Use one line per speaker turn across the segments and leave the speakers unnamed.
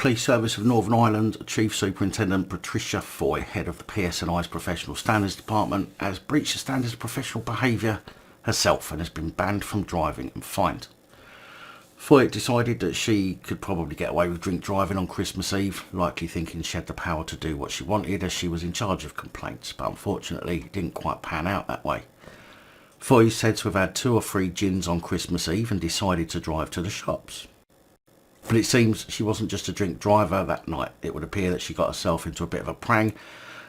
Police Service of Northern Ireland, Chief Superintendent Patricia Foy, head of the PSNI's Professional Standards Department, has breached the standards of professional behaviour herself and has been banned from driving and fined. Foy decided that she could probably get away with drink driving on Christmas Eve, likely thinking she had the power to do what she wanted as she was in charge of complaints, but unfortunately it didn't quite pan out that way. Foy is said to have had 2 or 3 gins on Christmas Eve and decided to drive to the shops. But it seems she wasn't just a drink driver that night. It would appear that she got herself into a bit of a prang,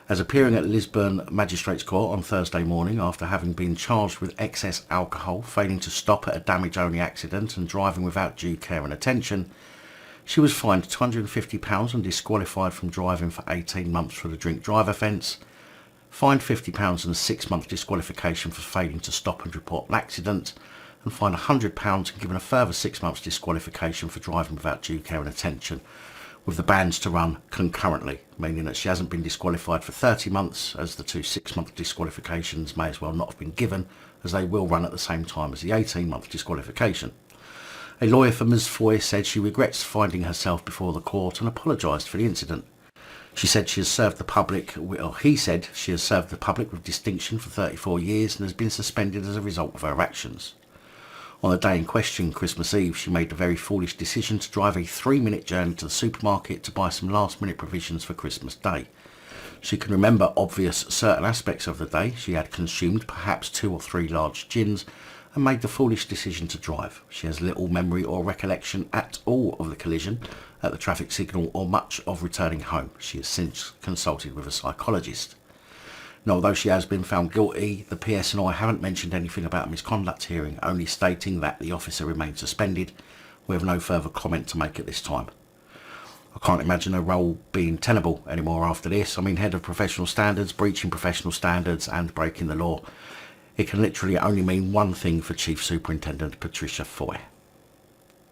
as appearing at Lisburn Magistrates Court on Thursday morning after having been charged with excess alcohol, failing to stop at a damage-only accident and driving without due care and attention, she was fined £250 and disqualified from driving for 18 months for the drink drive offence, fined £50 and a 6-month disqualification for failing to stop and report an accident, and fined £100 and given a further 6 months disqualification for driving without due care and attention, with the bans to run concurrently, meaning that she hasn't been disqualified for 30 months, as the 2 6-month disqualifications may as well not have been given, as they will run at the same time as the 18-month disqualification. A lawyer for Ms Foy said she regrets finding herself before the court and apologised for the incident. She said she has served the public, or he said she has served the public with distinction for 34 years and has been suspended as a result of her actions. On the day in question, Christmas Eve, she made the very foolish decision to drive a 3-minute journey to the supermarket to buy some last-minute provisions for Christmas Day. She can remember obvious certain aspects of the day. She had consumed perhaps 2 or 3 large gins and made the foolish decision to drive. She has little memory or recollection at all of the collision at the traffic signal or much of returning home. She has since consulted with a psychologist. Now, although she has been found guilty, the PSNI haven't mentioned anything about a misconduct hearing, only stating that the officer remains suspended. We have no further comment to make at this time. I can't imagine her role being tenable anymore after this. I mean, head of professional standards, breaching professional standards and breaking the law. It can literally only mean one thing for Chief Superintendent Patricia Foy.